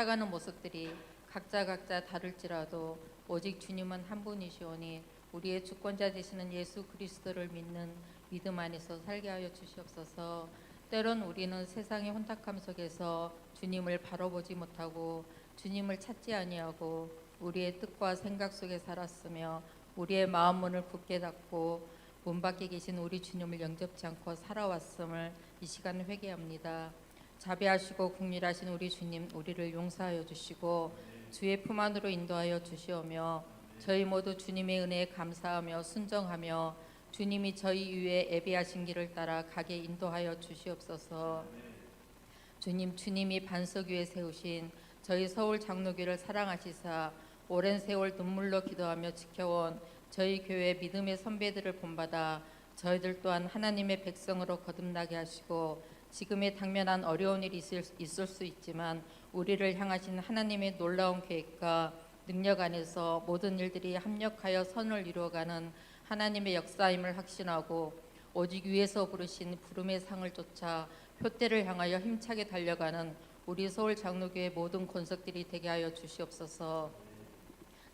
살아가는 모습들이 각자 다를지라도 오직 주님은 한 분이시오니 우리의 주권자 되시는 예수 그리스도를 믿는 믿음 안에서 살게 하여 주시옵소서. 때론 우리는 세상의 혼탁함 속에서 주님을 바라보지 못하고 주님을 찾지 아니하고 우리의 뜻과 생각 속에 살았으며 우리의 마음 문을 굳게 닫고 문 밖에 계신 우리 주님을 영접지 않고 살아왔음을 이 시간 회개합니다. 자비하시고 긍휼하신 우리 주님, 우리를 용서하여 주시고 주의 품 안으로 인도하여 주시오며 저희 모두 주님의 은혜에 감사하며 순종하며 주님이 저희 위에 예비하신 길을 따라 가게 인도하여 주시옵소서. 주님이 반석 위에 세우신 저희 서울 장로교를 사랑하시사 오랜 세월 눈물로 기도하며 지켜온 저희 교회 믿음의 선배들을 본받아 저희들 또한 하나님의 백성으로 거듭나게 하시고 지금의 당면한 어려운 일이 있을 수 있지만 우리를 향하신 하나님의 놀라운 계획과 능력 안에서 모든 일들이 합력하여 선을 이루어가는 하나님의 역사임을 확신하고 오직 위에서 부르신 부름의 상을 쫓아 표대를 향하여 힘차게 달려가는 우리 서울 장로교회 모든 권속들이 되게 하여 주시옵소서.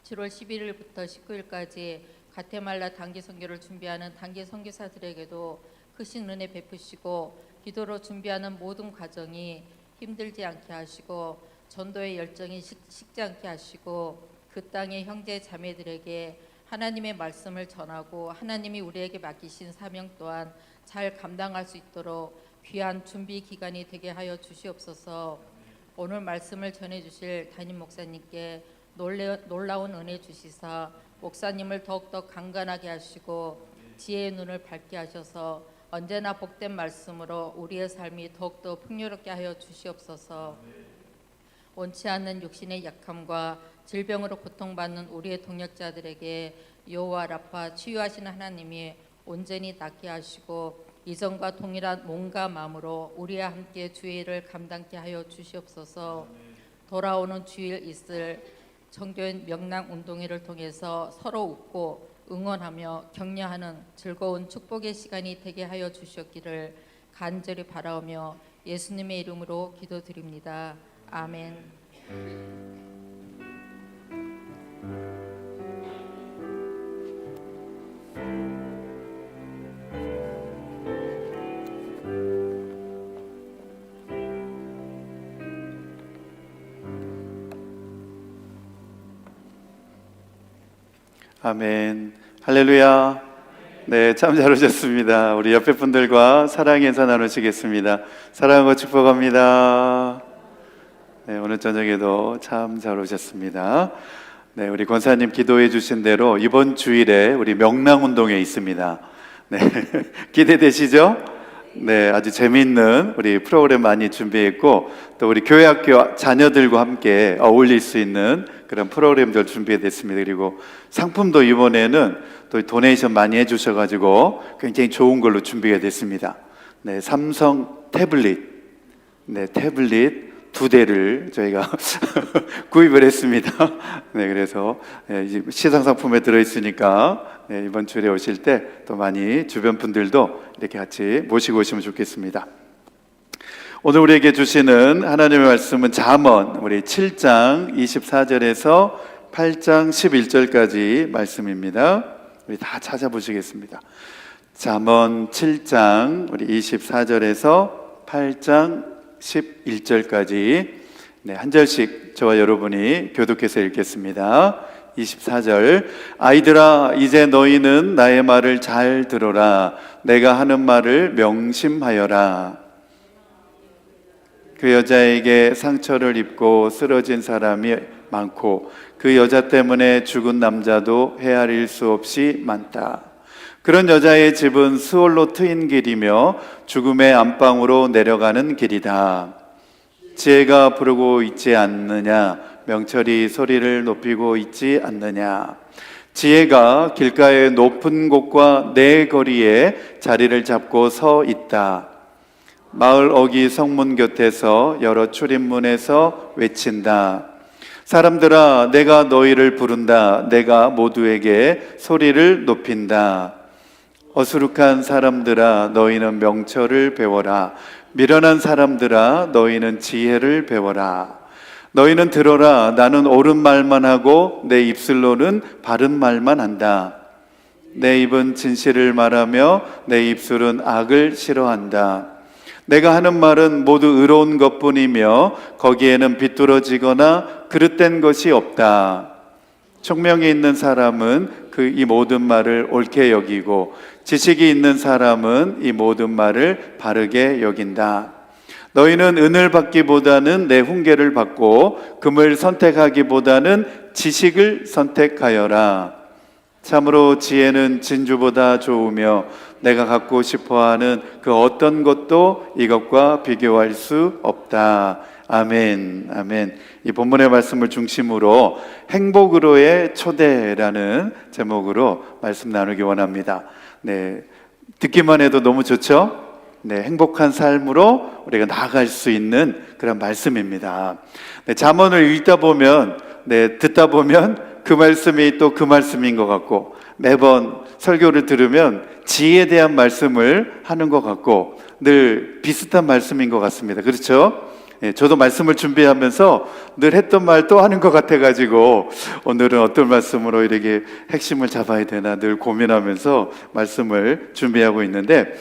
7월 11일부터 19일까지 가테말라 단기 선교를 준비하는 단기 선교사들에게도 크신 은혜 베푸시고 기도로 준비하는 모든 과정이 힘들지 않게 하시고 전도의 열정이 식지 않게 하시고 그 땅의 형제 자매들에게 하나님의 말씀을 전하고 하나님이 우리에게 맡기신 사명 또한 잘 감당할 수 있도록 귀한 준비 기간이 되게 하여 주시옵소서. 오늘 말씀을 전해주실 담임 목사님께 놀라운 은혜 주시사 목사님을 더욱더 강건하게 하시고 지혜의 눈을 밝게 하셔서 언제나 복된 말씀으로 우리의 삶이 더욱더 풍요롭게 하여 주시옵소서. 원치 않는 육신의 약함과 질병으로 고통받는 우리의 동역자들에게 여호와 라파 치유하시는 하나님이 온전히 낫게 하시고 이전과 동일한 몸과 마음으로 우리와 함께 주일을 감당케 하여 주시옵소서. 돌아오는 주일 있을 정교인 명랑 운동회를 통해서 서로 웃고 응원하며 격려하는 즐거운 축복의 시간이 되게 하여 주셨기를 간절히 바라오며 예수님의 이름으로 기도드립니다. 아멘. 아멘. 할렐루야. 네, 참 잘 오셨습니다. 우리 옆에 분들과 사랑의 인사 나누시겠습니다. 사랑하고 축복합니다. 네, 오늘 저녁에도 참 잘 오셨습니다. 네, 우리 권사님 기도해 주신 대로 이번 주일에 우리 명랑운동회 있습니다. 네, 기대되시죠? 네, 아주 재미있는 우리 프로그램 많이 준비했고 또 우리 교회학교 자녀들과 함께 어울릴 수 있는 그런 프로그램들 준비됐습니다. 그리고 상품도 이번에는 또 도네이션 많이 해주셔가지고 굉장히 좋은 걸로 준비가 됐습니다. 네, 삼성 태블릿, 네, 태블릿 2대를 저희가 구입을 했습니다. 네, 그래서 시상 상품에 들어있으니까 네, 이번 주에 오실 때 또 많이 주변 분들도 이렇게 같이 모시고 오시면 좋겠습니다. 오늘 우리에게 주시는 하나님의 말씀은 잠언 우리 7장 24절에서 8장 11절까지 말씀입니다. 우리 다 찾아보시겠습니다. 잠언 7장 우리 24절에서 8장 11절까지 네, 한 절씩 저와 여러분이 교독해서 읽겠습니다. 24절 아이들아 이제 너희는 나의 말을 잘 들어라. 내가 하는 말을 명심하여라. 그 여자에게 상처를 입고 쓰러진 사람이 많고 그 여자 때문에 죽은 남자도 헤아릴 수 없이 많다. 그런 여자의 집은 스올로 트인 길이며 죽음의 안방으로 내려가는 길이다. 지혜가 부르고 있지 않느냐? 명철이 소리를 높이고 있지 않느냐? 지혜가 길가의 높은 곳과 내 거리에 자리를 잡고 서 있다. 마을 어기 성문 곁에서 여러 출입문에서 외친다. 사람들아 내가 너희를 부른다. 내가 모두에게 소리를 높인다. 어수룩한 사람들아 너희는 명철을 배워라. 미련한 사람들아 너희는 지혜를 배워라. 너희는 들어라. 나는 옳은 말만 하고 내 입술로는 바른 말만 한다. 내 입은 진실을 말하며 내 입술은 악을 싫어한다. 내가 하는 말은 모두 의로운 것뿐이며 거기에는 비뚤어지거나 그릇된 것이 없다. 총명이 있는 사람은 이 모든 말을 옳게 여기고 지식이 있는 사람은 이 모든 말을 바르게 여긴다. 너희는 은을 받기보다는 내 훈계를 받고 금을 선택하기보다는 지식을 선택하여라. 참으로 지혜는 진주보다 좋으며 내가 갖고 싶어하는 그 어떤 것도 이것과 비교할 수 없다. 아멘. 아멘. 이 본문의 말씀을 중심으로 행복으로의 초대라는 제목으로 말씀 나누기 원합니다. 네, 듣기만 해도 너무 좋죠? 네, 행복한 삶으로 우리가 나아갈 수 있는 그런 말씀입니다. 네, 잠언을 읽다 보면, 듣다 보면 그 말씀이 또 그 말씀인 것 같고, 매번 설교를 들으면 지혜에 대한 말씀을 하는 것 같고 늘 비슷한 말씀인 것 같습니다. 그렇죠? 저도 말씀을 준비하면서 늘 했던 말 또 하는 것 같아가지고 오늘은 어떤 말씀으로 이렇게 핵심을 잡아야 되나 늘 고민하면서 말씀을 준비하고 있는데,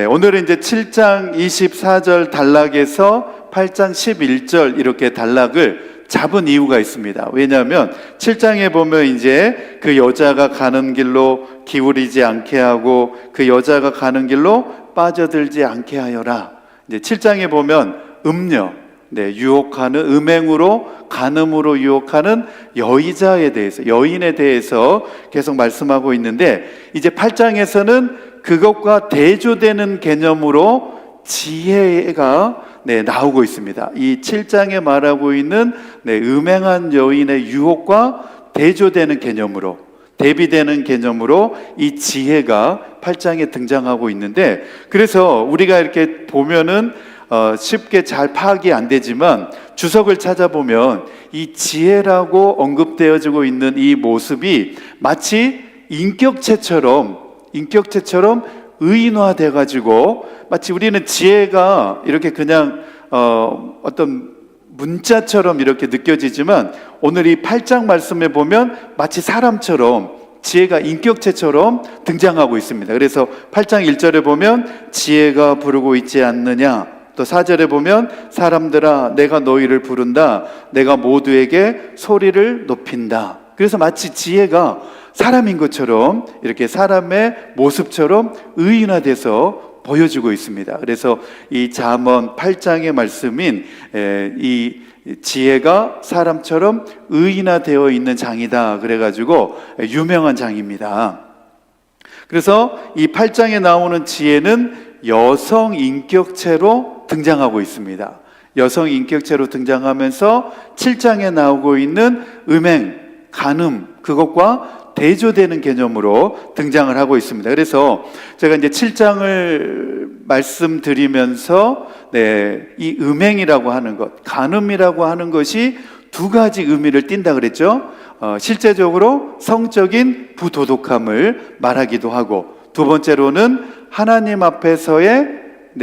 오늘은 이제 7장 24절 단락에서 8장 11절 이렇게 단락을 잡은 이유가 있습니다. 왜냐하면 7장에 보면 이제 그 여자가 가는 길로 기울이지 않게 하고 그 여자가 가는 길로 빠져들지 않게 하여라. 이제 7장에 보면 음녀, 유혹하는 음행으로 간음으로 유혹하는 여인에 대해서 계속 말씀하고 있는데, 이제 8장에서는 그것과 대조되는 개념으로 지혜가 나오고 있습니다. 이 7장에 말하고 있는 음행한 여인의 유혹과 대조되는 개념으로, 대비되는 개념으로 이 지혜가 8장에 등장하고 있는데, 그래서 우리가 이렇게 보면은 쉽게 잘 파악이 안 되지만 주석을 찾아보면 이 지혜라고 언급되어지고 있는 이 모습이 마치 인격체처럼 의인화돼 가지고, 마치 우리는 지혜가 이렇게 그냥 어떤 문자처럼 이렇게 느껴지지만 오늘 이 8장 말씀에 보면 마치 사람처럼 지혜가 인격체처럼 등장하고 있습니다. 그래서 8장 1절에 보면 지혜가 부르고 있지 않느냐, 또 4절에 보면 사람들아 내가 너희를 부른다, 내가 모두에게 소리를 높인다. 그래서 마치 지혜가 사람인 것처럼 이렇게 사람의 모습처럼 의인화돼서 보여지고 있습니다. 그래서 이 잠언 8장의 말씀인 이 지혜가 사람처럼 의인화되어 있는 장이다 그래가지고 유명한 장입니다. 그래서 이 8장에 나오는 지혜는 여성 인격체로 등장하고 있습니다. 여성 인격체로 등장하면서 7장에 나오고 있는 음행, 간음, 그것과 대조되는 개념으로 등장을 하고 있습니다. 그래서 제가 이제 7장을 말씀드리면서 이 음행이라고 하는 것, 간음이라고 하는 것이 두 가지 의미를 띈다 그랬죠. 실제적으로 성적인 부도덕함을 말하기도 하고, 두 번째로는 하나님 앞에서의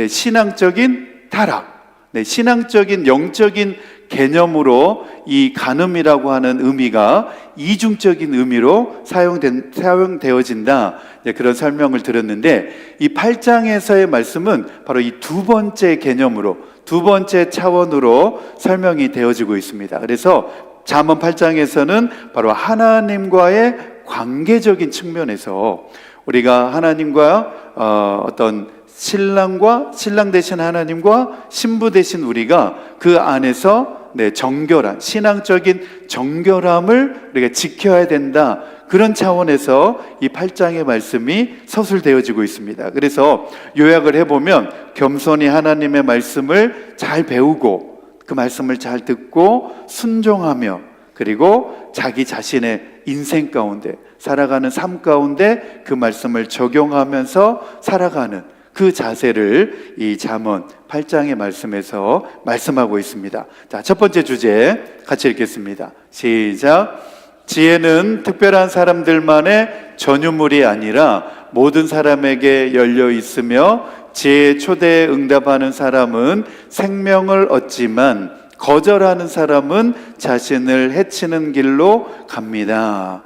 신앙적인 타락, 신앙적인 영적인 개념으로 이 간음이라고 하는 의미가 이중적인 의미로 사용되어진다, 그런 설명을 드렸는데, 이 8장에서의 말씀은 바로 이 두 번째 개념으로, 두 번째 차원으로 설명이 되어지고 있습니다. 그래서 잠언 8장에서는 바로 하나님과의 관계적인 측면에서 우리가 하나님과 어떤 신랑 되신 하나님과 신부 되신 우리가 그 안에서 정결한 신앙적인 정결함을 우리가 지켜야 된다, 그런 차원에서 이 8장의 말씀이 서술되어지고 있습니다. 그래서 요약을 해보면 겸손히 하나님의 말씀을 잘 배우고 그 말씀을 잘 듣고 순종하며, 그리고 자기 자신의 인생 가운데 살아가는 삶 가운데 그 말씀을 적용하면서 살아가는 그 자세를 이 잠언 8장의 말씀에서 말씀하고 있습니다. 자, 첫 번째 주제 같이 읽겠습니다. 시작. 지혜는 특별한 사람들만의 전유물이 아니라 모든 사람에게 열려 있으며 지혜의 초대에 응답하는 사람은 생명을 얻지만 거절하는 사람은 자신을 해치는 길로 갑니다.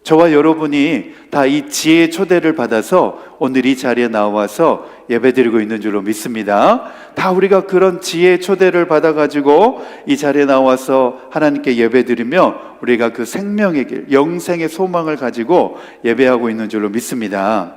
저와 여러분이 다 이 지혜의 초대를 받아서 오늘 이 자리에 나와서 예배드리고 있는 줄로 믿습니다. 다 우리가 그런 지혜의 초대를 받아가지고 이 자리에 나와서 하나님께 예배드리며 우리가 그 생명의 길, 영생의 소망을 가지고 예배하고 있는 줄로 믿습니다.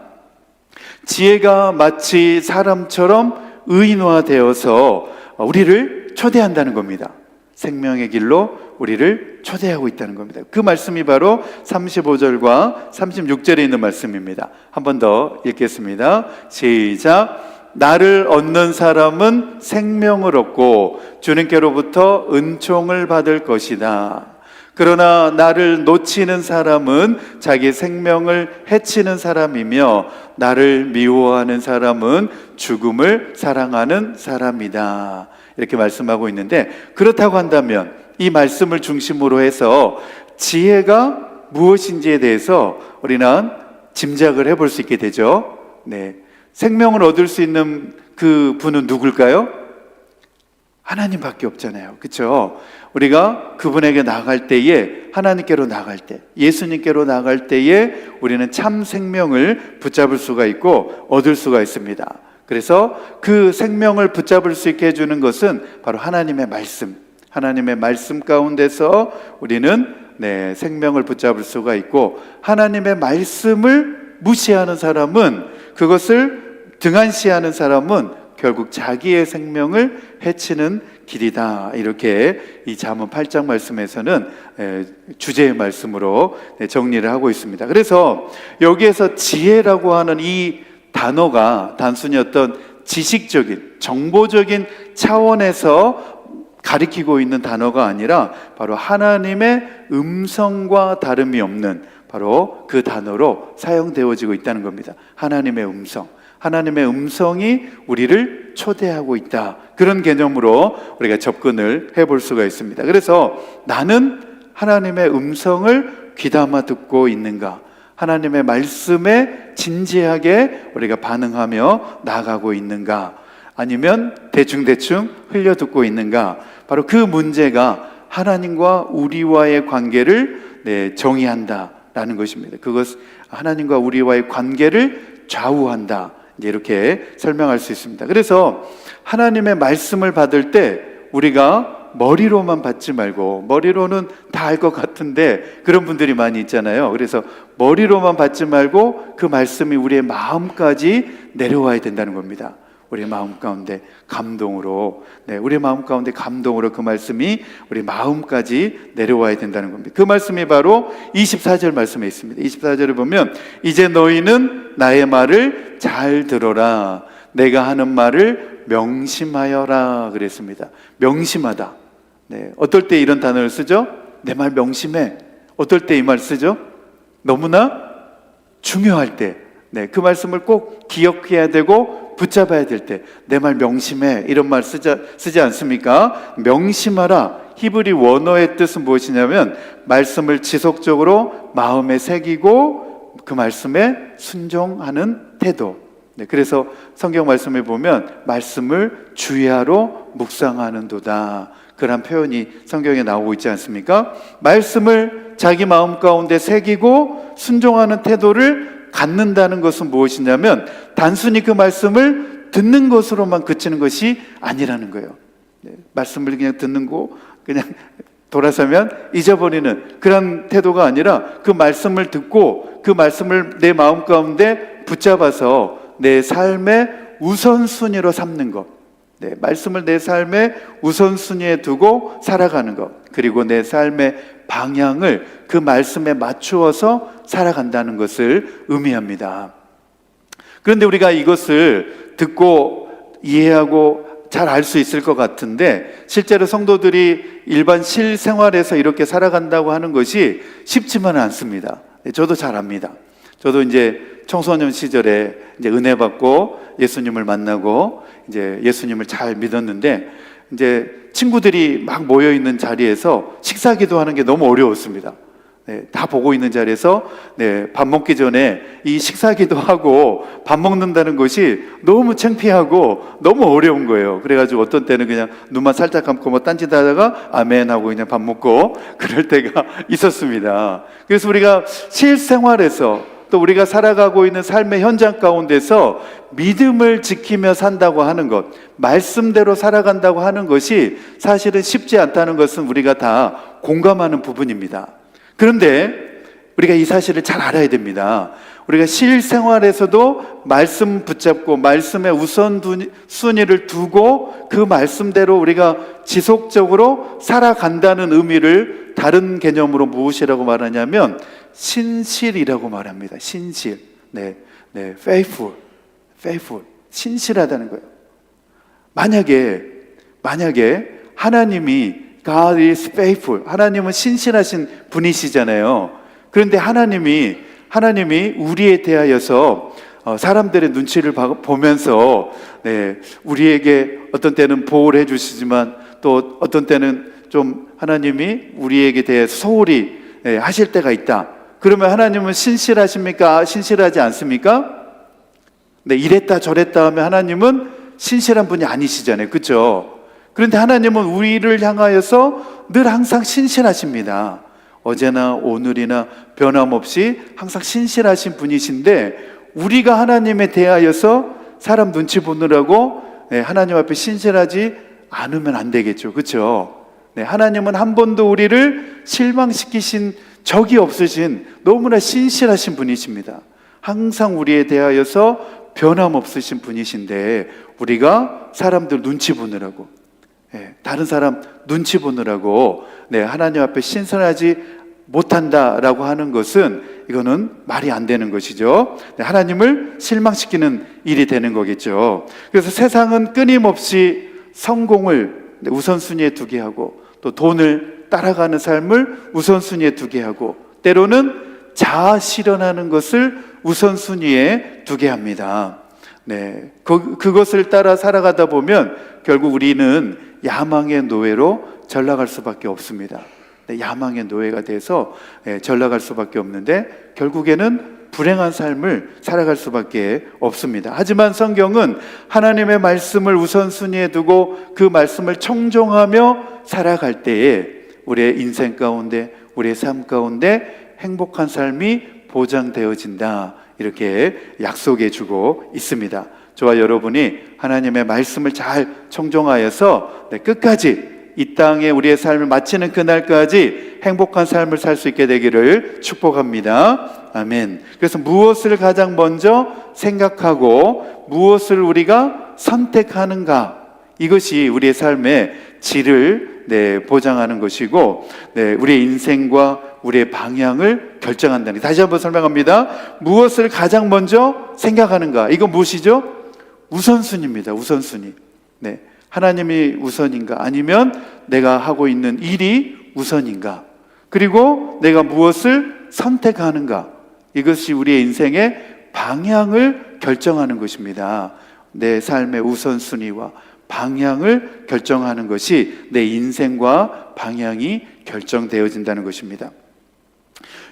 지혜가 마치 사람처럼 의인화되어서 우리를 초대한다는 겁니다. 생명의 길로 우리를 초대하고 있다는 겁니다. 그 말씀이 바로 35절과 36절에 있는 말씀입니다. 한 번 더 읽겠습니다. 시작. 나를 얻는 사람은 생명을 얻고 주님께로부터 은총을 받을 것이다. 그러나 나를 놓치는 사람은 자기 생명을 해치는 사람이며 나를 미워하는 사람은 죽음을 사랑하는 사람이다. 이렇게 말씀하고 있는데, 그렇다고 한다면 이 말씀을 중심으로 해서 지혜가 무엇인지에 대해서 우리는 짐작을 해볼 수 있게 되죠. 네, 생명을 얻을 수 있는 그 분은 누굴까요? 하나님밖에 없잖아요. 그렇죠? 우리가 그분에게 나갈 때에, 하나님께로 나갈 때, 예수님께로 나갈 때에 우리는 참 생명을 붙잡을 수가 있고 얻을 수가 있습니다. 그래서 그 생명을 붙잡을 수 있게 해주는 것은 바로 하나님의 말씀, 하나님의 말씀 가운데서 우리는 생명을 붙잡을 수가 있고, 하나님의 말씀을 무시하는 사람은, 그것을 등한시하는 사람은 결국 자기의 생명을 해치는 길이다. 이렇게 이 잠언 8장 말씀에서는 주제의 말씀으로 정리를 하고 있습니다. 그래서 여기에서 지혜라고 하는 이 단어가 단순히 어떤 지식적인, 정보적인 차원에서 가리키고 있는 단어가 아니라 바로 하나님의 음성과 다름이 없는 바로 그 단어로 사용되어지고 있다는 겁니다. 하나님의 음성. 하나님의 음성이 우리를 초대하고 있다. 그런 개념으로 우리가 접근을 해볼 수가 있습니다. 그래서 나는 하나님의 음성을 귀담아 듣고 있는가? 하나님의 말씀에 진지하게 우리가 반응하며 나아가고 있는가? 아니면 대충대충 흘려듣고 있는가? 바로 그 문제가 하나님과 우리와의 관계를 정의한다라는 것입니다. 그것, 하나님과 우리와의 관계를 좌우한다. 이렇게 설명할 수 있습니다. 그래서 하나님의 말씀을 받을 때 우리가 머리로만 받지 말고, 머리로는 다 알 것 같은데 그런 분들이 많이 있잖아요. 그래서 머리로만 받지 말고 그 말씀이 우리의 마음까지 내려와야 된다는 겁니다. 우리의 마음 가운데 감동으로, 우리의 마음 가운데 감동으로 그 말씀이 우리 마음까지 내려와야 된다는 겁니다. 그 말씀이 바로 24절 말씀에 있습니다. 24절을 보면 이제 너희는 나의 말을 잘 들어라. 내가 하는 말을 명심하여라 그랬습니다. 명심하다. 어떨 때 이런 단어를 쓰죠? 내 말 명심해. 어떨 때 이 말 쓰죠? 너무나 중요할 때, 그 말씀을 꼭 기억해야 되고 붙잡아야 될 때, 내 말 명심해, 이런 말 쓰지 않습니까? 명심하라. 히브리 원어의 뜻은 무엇이냐면 말씀을 지속적으로 마음에 새기고 그 말씀에 순종하는 태도. 그래서 성경 말씀에 보면 말씀을 주야로 묵상하는도다, 그런 표현이 성경에 나오고 있지 않습니까? 말씀을 자기 마음 가운데 새기고 순종하는 태도를 갖는다는 것은 무엇이냐면 단순히 그 말씀을 듣는 것으로만 그치는 것이 아니라는 거예요. 말씀을 그냥 듣는 거, 그냥 돌아서면 잊어버리는 그런 태도가 아니라 그 말씀을 듣고 그 말씀을 내 마음 가운데 붙잡아서 내 삶의 우선순위로 삼는 것, 말씀을 내 삶의 우선순위에 두고 살아가는 것, 그리고 내 삶의 방향을 그 말씀에 맞추어서 살아간다는 것을 의미합니다. 그런데 우리가 이것을 듣고 이해하고 잘 알 수 있을 것 같은데, 실제로 성도들이 일반 실생활에서 이렇게 살아간다고 하는 것이 쉽지만은 않습니다. 저도 잘 압니다. 저도 이제 청소년 시절에 이제 은혜 받고 예수님을 만나고 이제 예수님을 잘 믿었는데, 이제 친구들이 막 모여 있는 자리에서 식사 기도하는 게 너무 어려웠습니다. 네, 다 보고 있는 자리에서 밥 먹기 전에 이 식사기도 하고 밥 먹는다는 것이 너무 창피하고 너무 어려운 거예요. 그래가지고 어떤 때는 그냥 눈만 살짝 감고 뭐 딴짓하다가 아멘 하고 그냥 밥 먹고 그럴 때가 있었습니다. 그래서 우리가 실생활에서 또 우리가 살아가고 있는 삶의 현장 가운데서 믿음을 지키며 산다고 하는 것, 말씀대로 살아간다고 하는 것이 사실은 쉽지 않다는 것은 우리가 다 공감하는 부분입니다. 그런데 우리가 이 사실을 잘 알아야 됩니다. 우리가 실생활에서도 말씀 붙잡고 말씀의 우선순위를 두고 그 말씀대로 우리가 지속적으로 살아간다는 의미를 다른 개념으로 무엇이라고 말하냐면 신실이라고 말합니다. 신실. faithful. 신실하다는 거예요. 만약에 하나님이 God is faithful. 하나님은 신실하신 분이시잖아요. 그런데 하나님이 우리에 대하여서 사람들의 눈치를 보면서 우리에게 어떤 때는 보호를 해주시지만 또 어떤 때는 좀 하나님이 우리에게 대해서 소홀히 하실 때가 있다. 그러면 하나님은 신실하십니까? 신실하지 않습니까? 이랬다 저랬다 하면 하나님은 신실한 분이 아니시잖아요. 그렇죠? 그런데 하나님은 우리를 향하여서 늘 항상 신실하십니다. 어제나 오늘이나 변함없이 항상 신실하신 분이신데 우리가 하나님에 대하여서 사람 눈치 보느라고 하나님 앞에 신실하지 않으면 안 되겠죠. 그렇죠? 하나님은 한 번도 우리를 실망시키신 적이 없으신 너무나 신실하신 분이십니다. 항상 우리에 대하여서 변함없으신 분이신데 우리가 사람들 눈치 보느라고 다른 사람 눈치 보느라고 하나님 앞에 신선하지 못한다라고 하는 것은 이거는 말이 안 되는 것이죠. 하나님을 실망시키는 일이 되는 거겠죠. 그래서 세상은 끊임없이 성공을 우선순위에 두게 하고 또 돈을 따라가는 삶을 우선순위에 두게 하고 때로는 자아 실현하는 것을 우선순위에 두게 합니다. 그것을 따라 살아가다 보면 결국 우리는 야망의 노예로 전락할 수밖에 없습니다. 야망의 노예가 돼서 전락할 수밖에 없는데 결국에는 불행한 삶을 살아갈 수밖에 없습니다. 하지만 성경은 하나님의 말씀을 우선순위에 두고 그 말씀을 청종하며 살아갈 때에 우리의 인생 가운데 우리의 삶 가운데 행복한 삶이 보장되어진다, 이렇게 약속해 주고 있습니다. 저와 여러분이 하나님의 말씀을 잘 청종하여서 끝까지 이 땅에 우리의 삶을 마치는 그날까지 행복한 삶을 살 수 있게 되기를 축복합니다. 아멘. 그래서 무엇을 가장 먼저 생각하고 무엇을 우리가 선택하는가, 이것이 우리의 삶의 질을 보장하는 것이고 우리의 인생과 우리의 방향을 결정한다는, 다시 한번 설명합니다. 무엇을 가장 먼저 생각하는가, 이건 무엇이죠? 우선순위입니다. 우선순위. 하나님이 우선인가, 아니면 내가 하고 있는 일이 우선인가, 그리고 내가 무엇을 선택하는가, 이것이 우리의 인생의 방향을 결정하는 것입니다. 내 삶의 우선순위와 방향을 결정하는 것이 내 인생과 방향이 결정되어진다는 것입니다.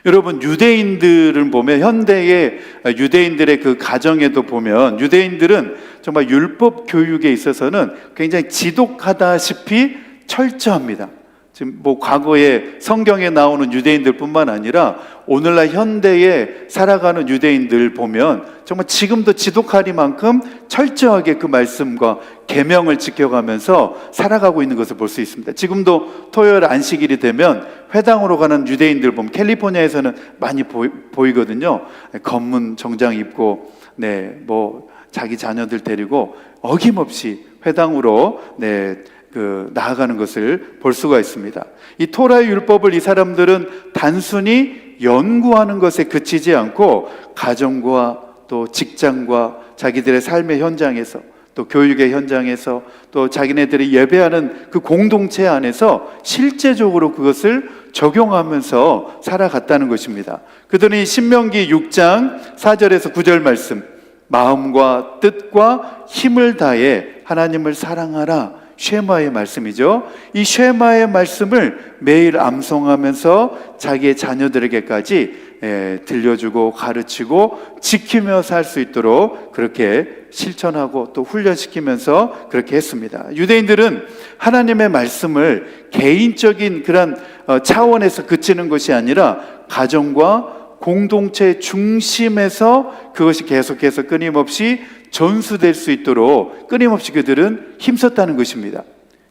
여러분, 유대인들을 보면, 현대의 유대인들의 그 가정에도 보면 유대인들은 정말 율법 교육에 있어서는 굉장히 지독하다시피 철저합니다. 지금 뭐 과거에 성경에 나오는 유대인들뿐만 아니라 오늘날 현대에 살아가는 유대인들 보면 정말 지금도 지독하리만큼 철저하게 그 말씀과 계명을 지켜가면서 살아가고 있는 것을 볼 수 있습니다. 지금도 토요일 안식일이 되면 회당으로 가는 유대인들 보면 캘리포니아에서는 많이 보이거든요. 검은 정장 입고 뭐 자기 자녀들 데리고 어김없이 회당으로 나아가는 것을 볼 수가 있습니다. 이 토라의 율법을 이 사람들은 단순히 연구하는 것에 그치지 않고 가정과 또 직장과 자기들의 삶의 현장에서 또 교육의 현장에서 또 자기네들이 예배하는 그 공동체 안에서 실제적으로 그것을 적용하면서 살아갔다는 것입니다. 그들은 이 신명기 6장 4절에서 9절 말씀, 마음과 뜻과 힘을 다해 하나님을 사랑하라, 쉐마의 말씀이죠. 이 쉐마의 말씀을 매일 암송하면서 자기의 자녀들에게까지 들려주고 가르치고 지키며 살 수 있도록 그렇게 실천하고 또 훈련시키면서 그렇게 했습니다. 유대인들은 하나님의 말씀을 개인적인 그런 차원에서 그치는 것이 아니라 가정과 공동체 중심에서 그것이 계속해서 끊임없이 전수될 수 있도록 끊임없이 그들은 힘썼다는 것입니다.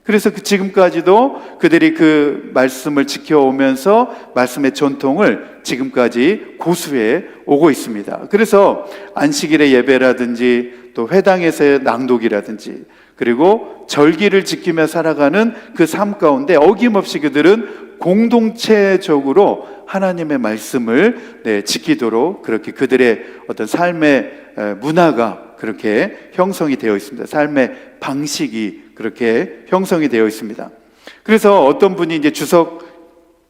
그래서 지금까지도 그들이 그 말씀을 지켜오면서 말씀의 전통을 지금까지 고수해 오고 있습니다. 그래서 안식일의 예배라든지 또 회당에서의 낭독이라든지 그리고 절기를 지키며 살아가는 그 삶 가운데 어김없이 그들은 공동체적으로 하나님의 말씀을 지키도록 그렇게 그들의 어떤 삶의 문화가 그렇게 형성이 되어 있습니다. 삶의 방식이 그렇게 형성이 되어 있습니다. 그래서 어떤 분이 이제 주석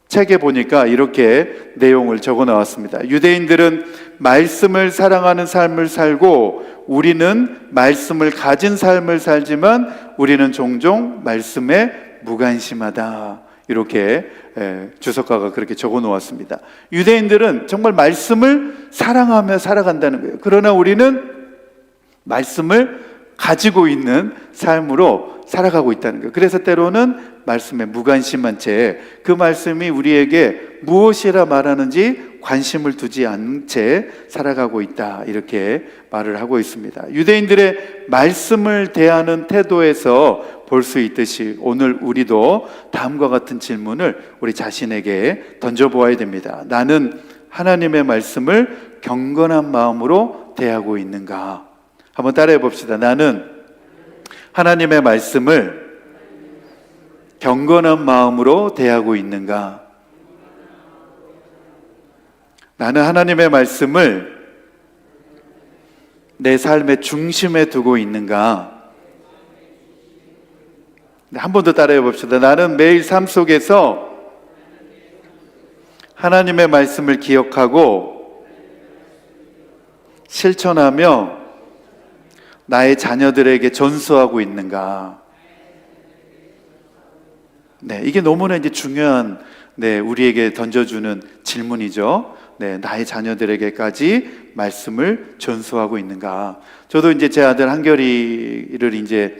책에 보니까 이렇게 내용을 적어 나왔습니다. 유대인들은 말씀을 사랑하는 삶을 살고 우리는 말씀을 가진 삶을 살지만 우리는 종종 말씀에 무관심하다. 이렇게 주석가가 그렇게 적어 놓았습니다. 유대인들은 정말 말씀을 사랑하며 살아간다는 거예요. 그러나 우리는 말씀을 가지고 있는 삶으로 살아가고 있다는 거예요. 그래서 때로는 말씀에 무관심한 채 그 말씀이 우리에게 무엇이라 말하는지 관심을 두지 않은 채 살아가고 있다. 이렇게 말을 하고 있습니다. 유대인들의 말씀을 대하는 태도에서 볼 수 있듯이 오늘 우리도 다음과 같은 질문을 우리 자신에게 던져보아야 됩니다. 나는 하나님의 말씀을 경건한 마음으로 대하고 있는가? 한번 따라해 봅시다. 나는 하나님의 말씀을 경건한 마음으로 대하고 있는가? 나는 하나님의 말씀을 내 삶의 중심에 두고 있는가? 한 번 더 따라해 봅시다. 나는 매일 삶 속에서 하나님의 말씀을 기억하고 실천하며 나의 자녀들에게 전수하고 있는가? 이게 너무나 이제 중요한 우리에게 던져주는 질문이죠. 나의 자녀들에게까지 말씀을 전수하고 있는가? 저도 이제 제 아들 한결이를 이제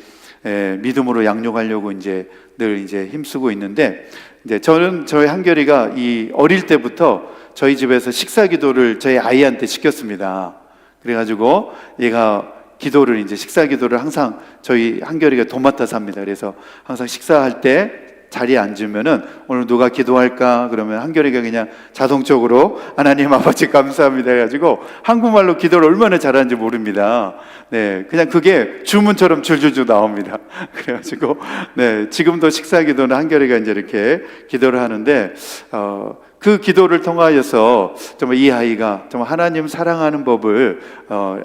믿음으로 양육하려고 이제 늘 이제 힘쓰고 있는데, 이제 저희 한결이가 이 어릴 때부터 저희 집에서 식사 기도를 저희 아이한테 시켰습니다. 그래가지고 얘가 기도를 이제 식사 기도를 항상 저희 한결이가 도맡아서 합니다. 그래서 항상 식사할 때 자리에 앉으면은 오늘 누가 기도할까? 그러면 한결이가 그냥 자동적으로 하나님 아버지 감사합니다 해가지고 한국말로 기도를 얼마나 잘하는지 모릅니다. 그냥 그게 주문처럼 줄줄줄 나옵니다. 그래가지고 지금도 식사 기도는 한결이가 이제 이렇게 기도를 하는데 그 기도를 통하여서 정말 이 아이가 정말 하나님 사랑하는 법을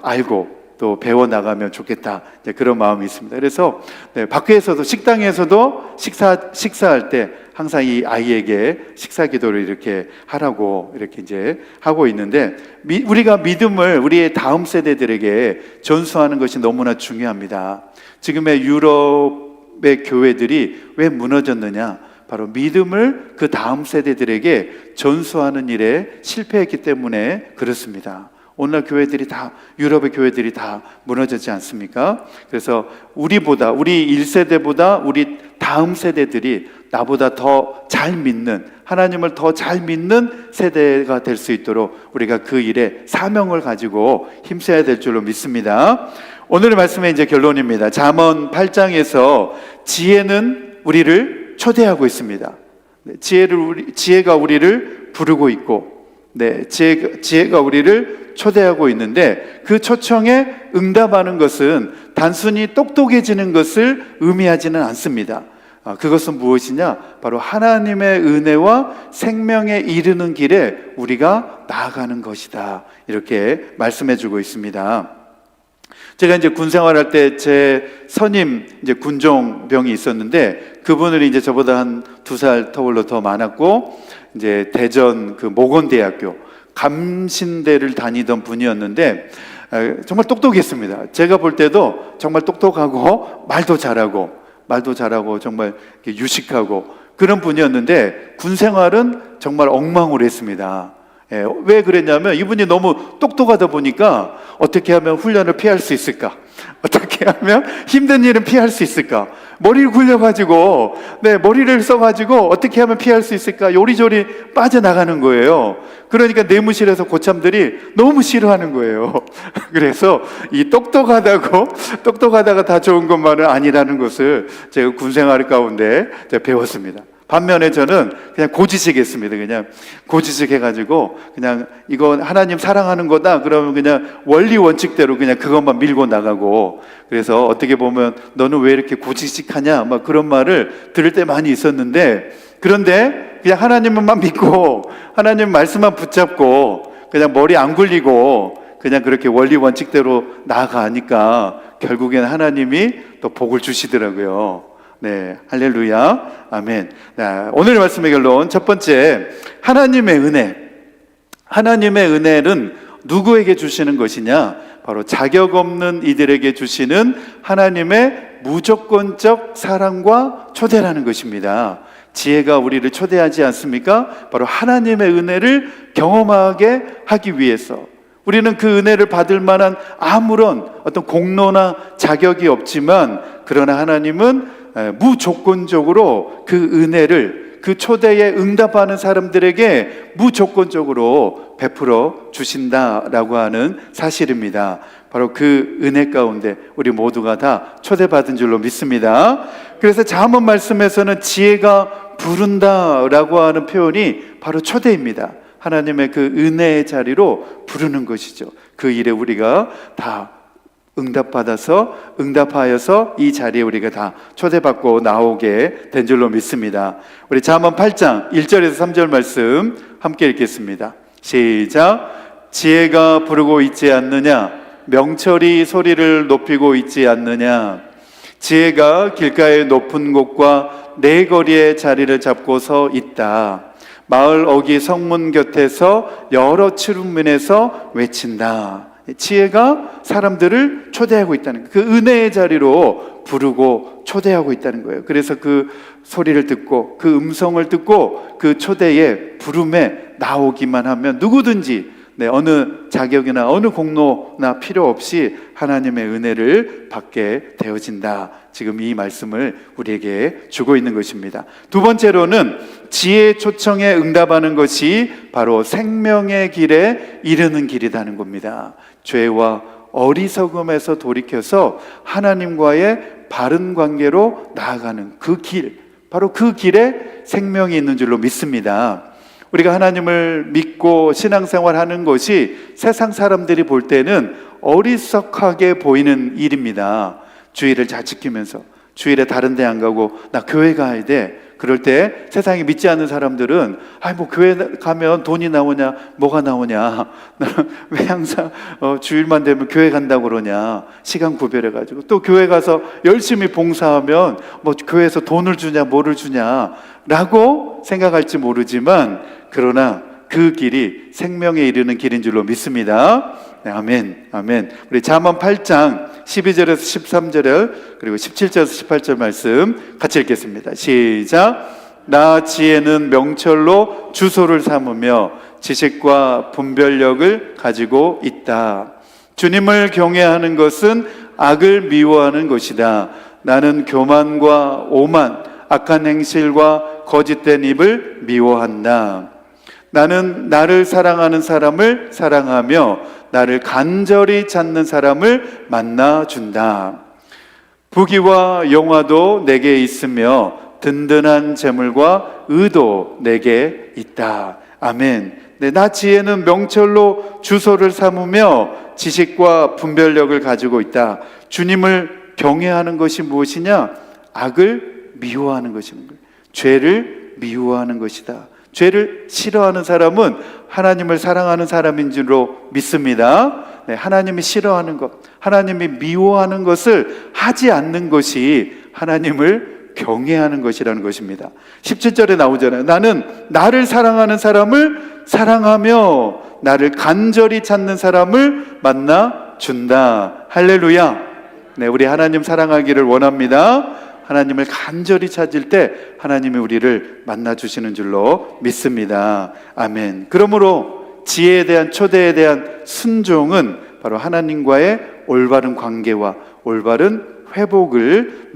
알고 또 배워나가면 좋겠다, 그런 마음이 있습니다. 그래서 밖에서도 식당에서도 식사할 때 항상 이 아이에게 식사 기도를 이렇게 하라고 이렇게 이제 하고 있는데, 우리가 믿음을 우리의 다음 세대들에게 전수하는 것이 너무나 중요합니다. 지금의 유럽의 교회들이 왜 무너졌느냐? 바로 믿음을 그 다음 세대들에게 전수하는 일에 실패했기 때문에 그렇습니다. 오늘날 교회들이 다, 유럽의 교회들이 다 무너졌지 않습니까? 그래서 우리 1세대보다 우리 다음 세대들이 나보다 더 잘 믿는, 하나님을 더 잘 믿는 세대가 될 수 있도록 우리가 그 일에 사명을 가지고 힘써야 될 줄로 믿습니다. 오늘의 말씀의 이제 결론입니다. 잠언 8장에서 지혜는 우리를 초대하고 있습니다. 지혜가 우리를 부르고 있고, 지혜가 우리를 초대하고 있는데, 그 초청에 응답하는 것은 단순히 똑똑해지는 것을 의미하지는 않습니다. 그것은 무엇이냐? 바로 하나님의 은혜와 생명에 이르는 길에 우리가 나아가는 것이다. 이렇게 말씀해 주고 있습니다. 제가 이제 군 생활할 때 제 선임 이제 군종병이 있었는데, 그분을 이제 저보다 한 2살 터울로 더 많았고, 이제 대전 그 모건대학교 감신대를 다니던 분이었는데 정말 똑똑했습니다. 제가 볼 때도 정말 똑똑하고 말도 잘하고 말도 잘하고 정말 유식하고 그런 분이었는데 군 생활은 정말 엉망으로 했습니다. 예, 왜 그랬냐면 이분이 너무 똑똑하다 보니까 어떻게 하면 훈련을 피할 수 있을까? 어떻게 하면 힘든 일은 피할 수 있을까? 머리를 굴려가지고, 머리를 써가지고 어떻게 하면 피할 수 있을까? 요리조리 빠져나가는 거예요. 그러니까 내무실에서 고참들이 너무 싫어하는 거예요. 그래서 이 똑똑하다가 다 좋은 것만은 아니라는 것을 제가 군생활 가운데 제가 배웠습니다. 반면에 저는 그냥 고지식 했습니다. 그냥 고지식 해가지고 그냥 이거 하나님 사랑하는 거다 그러면 그냥 원리 원칙대로 그냥 그것만 밀고 나가고, 그래서 어떻게 보면 너는 왜 이렇게 고지식하냐 막 그런 말을 들을 때 많이 있었는데, 그런데 그냥 하나님만 믿고 하나님 말씀만 붙잡고 그냥 머리 안 굴리고 그냥 그렇게 원리 원칙대로 나아가니까 결국엔 하나님이 또 복을 주시더라고요. 네, 할렐루야, 아멘. 오늘 말씀의 결론 첫 번째, 하나님의 은혜. 하나님의 은혜는 누구에게 주시는 것이냐? 바로 자격 없는 이들에게 주시는 하나님의 무조건적 사랑과 초대라는 것입니다. 지혜가 우리를 초대하지 않습니까? 바로 하나님의 은혜를 경험하게 하기 위해서. 우리는 그 은혜를 받을 만한 아무런 어떤 공로나 자격이 없지만, 그러나 하나님은 무조건적으로 그 은혜를, 그 초대에 응답하는 사람들에게 무조건적으로 베풀어 주신다라고 하는 사실입니다. 바로 그 은혜 가운데 우리 모두가 다 초대받은 줄로 믿습니다. 그래서 잠언 말씀에서는 지혜가 부른다라고 하는 표현이 바로 초대입니다. 하나님의 그 은혜의 자리로 부르는 것이죠. 그 일에 우리가 다 응답하여서 이 자리에 우리가 다 초대받고 나오게 된 줄로 믿습니다. 우리 잠언 8장 1절에서 3절 말씀 함께 읽겠습니다. 시작. 지혜가 부르고 있지 않느냐? 명철이 소리를 높이고 있지 않느냐? 지혜가 길가의 높은 곳과 내 거리에 자리를 잡고 서 있다. 마을 어기 성문 곁에서 여러 출입문에서 외친다. 지혜가 사람들을 초대하고 있다는 거예요. 그 은혜의 자리로 부르고 초대하고 있다는 거예요. 그래서 그 소리를 듣고 그 음성을 듣고 그 초대의 부름에 나오기만 하면 누구든지 어느 자격이나 어느 공로나 필요 없이 하나님의 은혜를 받게 되어진다. 지금 이 말씀을 우리에게 주고 있는 것입니다. 두 번째로는 지혜 초청에 응답하는 것이 바로 생명의 길에 이르는 길이라는 겁니다. 죄와 어리석음에서 돌이켜서 하나님과의 바른 관계로 나아가는 그 길, 바로 그 길에 생명이 있는 줄로 믿습니다. 우리가 하나님을 믿고 신앙생활하는 것이 세상 사람들이 볼 때는 어리석하게 보이는 일입니다. 주일을 잘 지키면서 주일에 다른 데 안 가고 나 교회 가야 돼. 그럴 때 세상에 믿지 않는 사람들은 뭐 교회 가면 돈이 나오냐, 뭐가 나오냐, 나는 왜 항상 주일만 되면 교회 간다고 그러냐, 시간 구별해가지고 또 교회 가서 열심히 봉사하면 뭐 교회에서 돈을 주냐, 뭐를 주냐 라고 생각할지 모르지만, 그러나 그 길이 생명에 이르는 길인 줄로 믿습니다. 네, 아멘, 아멘. 우리 잠언 8장 12절에서 13절 그리고 17절에서 18절 말씀 같이 읽겠습니다. 시작. 나 지혜는 명철로 주소를 삼으며 지식과 분별력을 가지고 있다. 주님을 경외하는 것은 악을 미워하는 것이다. 나는 교만과 오만, 악한 행실과 거짓된 입을 미워한다. 나는 나를 사랑하는 사람을 사랑하며 나를 간절히 찾는 사람을 만나준다. 부귀와 영화도 내게 있으며 든든한 재물과 의도 내게 있다. 아멘. 네, 나 지혜는 명철로 주소를 삼으며 지식과 분별력을 가지고 있다. 주님을 경외하는 것이 무엇이냐? 악을 미워하는 것인 거예요. 죄를 미워하는 것이다. 죄를 싫어하는 사람은 하나님을 사랑하는 사람인 줄로 믿습니다. 네, 하나님이 싫어하는 것, 하나님이 미워하는 것을 하지 않는 것이 하나님을 경외하는 것이라는 것입니다. 17절에 나오잖아요. 나는 나를 사랑하는 사람을 사랑하며 나를 간절히 찾는 사람을 만나 준다. 할렐루야. 네, 우리 하나님 사랑하기를 원합니다. 하나님을 간절히 찾을 때 하나님이 우리를 만나주시는 줄로 믿습니다. 아멘. 그러므로 지혜에 대한 초대에 대한 순종은 바로 하나님과의 올바른 관계와 올바른 회복을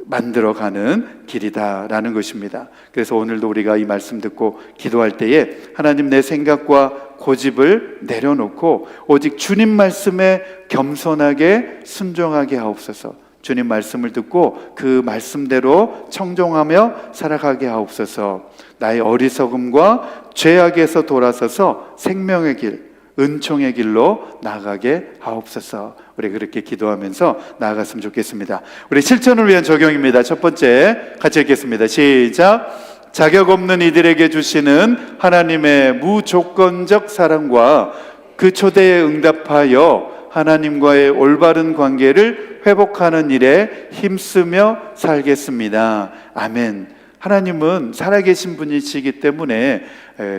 만들어가는 길이다라는 것입니다. 그래서 오늘도 우리가 이 말씀 듣고 기도할 때에 하나님, 내 생각과 고집을 내려놓고 오직 주님 말씀에 겸손하게 순종하게 하옵소서. 주님 말씀을 듣고 그 말씀대로 청종하며 살아가게 하옵소서. 나의 어리석음과 죄악에서 돌아서서 생명의 길, 은총의 길로 나아가게 하옵소서. 우리 그렇게 기도하면서 나아갔으면 좋겠습니다. 우리 실천을 위한 적용입니다. 첫 번째 같이 읽겠습니다. 시작. 자격 없는 이들에게 주시는 하나님의 무조건적 사랑과 그 초대에 응답하여 하나님과의 올바른 관계를 회복하는 일에 힘쓰며 살겠습니다. 아멘. 하나님은 살아계신 분이시기 때문에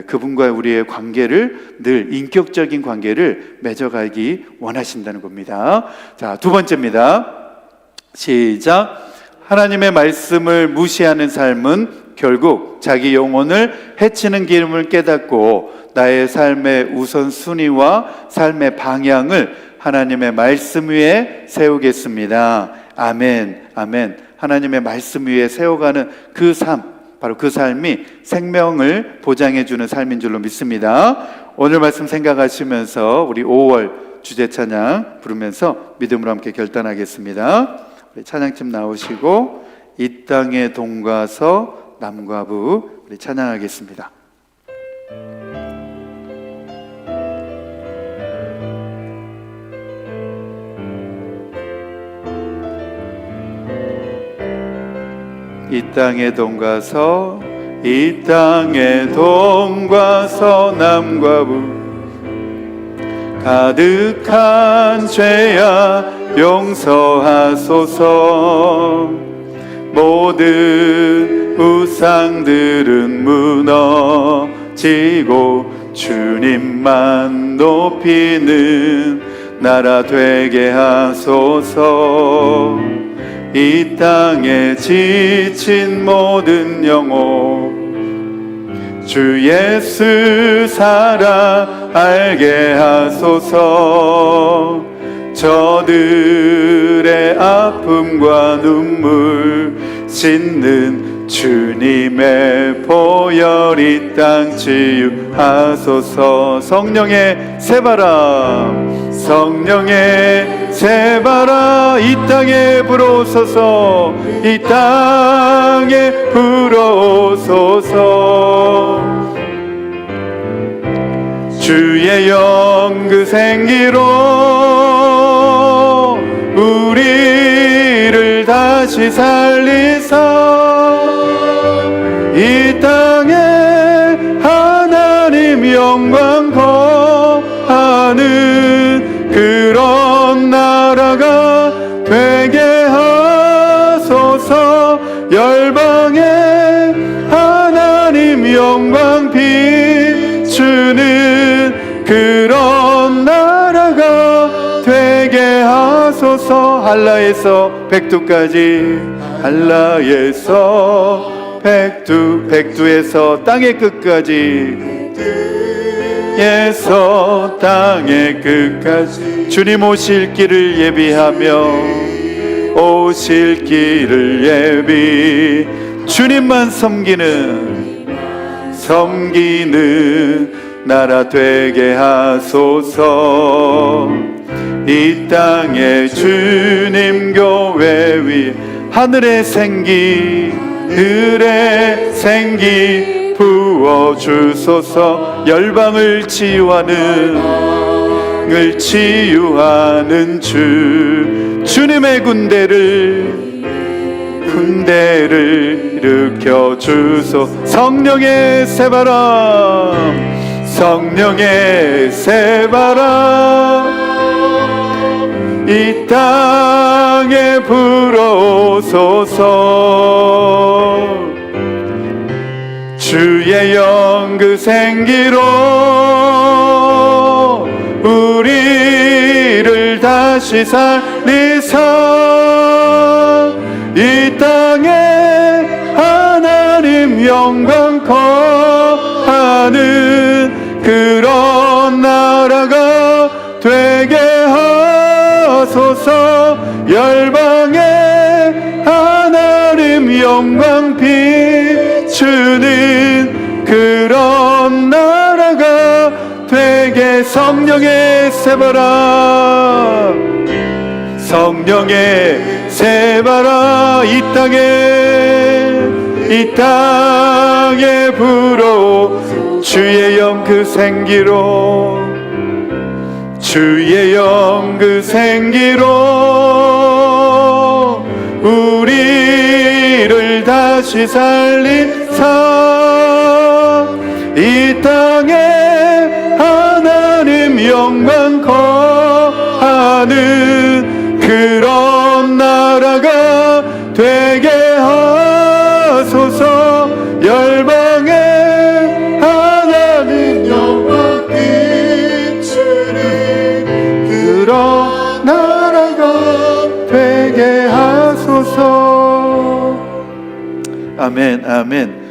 그분과 우리의 관계를 늘 인격적인 관계를 맺어가기 원하신다는 겁니다. 자, 두 번째입니다. 시작. 하나님의 말씀을 무시하는 삶은 결국 자기 영혼을 해치는 길임을 깨닫고 나의 삶의 우선순위와 삶의 방향을 하나님의 말씀 위에 세우겠습니다. 아멘. 아멘. 하나님의 말씀 위에 세워가는 그 삶, 바로 그 삶이 생명을 보장해주는 삶인 줄로 믿습니다. 오늘 말씀 생각하시면서 우리 5월 주제 찬양 부르면서 믿음으로 함께 결단하겠습니다. 우리 찬양팀 나오시고 이 땅의 동과서 남과 부 우리 찬양하겠습니다. 이 땅의 동과서, 이 땅의 동과서 남과 부 가득한 죄야 용서하소서. 모든 우상들은 무너지고 주님만 높이는 나라 되게 하소서. 이 땅에 지친 모든 영혼 주 예수 사랑 알게 하소서. 저들의 아픔과 눈물 씻는 주님의 보혈 이 땅 치유하소서. 성령의 새바람, 성령의 새바람 이 땅에 불어오소서. 이 땅에 불어오소서. 주의 영 그 생기로 우리를 다시 살리사 이 땅에 하나님 영광 거하는 그런 나라가 되게 하소서. 열방에 하나님 영광 비추는 그런 나라가 되게 하소서. 한라에서 백두까지, 한라에서 백두에서 땅의 끝까지, 에서 땅의 끝까지 주님 오실 길을 예비하며 오실 길을 예비 주님만 섬기는 나라 되게 하소서. 이 땅에 주님 교회 위 하늘의 생기 들의 생기 부어주소서. 열방을 치유하는 주님의 군대를 일으켜주소. 성령의 새바람, 성령의 새바람 이 땅에 불어오소서. 주의 영 그 생기로 우리를 다시 살리사 이 땅에 하나님 영광 거하는 그런 나라가 되게 하소서. 열방에 하나님 영광 비추는 그런 나라가 되게. 성령의 세바라, 성령의 세바라, 이 땅에 불어 주의 영 그 생기로, 주의 영 그 생기로 우리를 다시 살리사. 이 땅에 하나님 영광 거하는 그런 나라가 되게 하소서. 열방에 하나님 영광 비추는 그런 나라가 되게 하소서. 아멘, 아멘.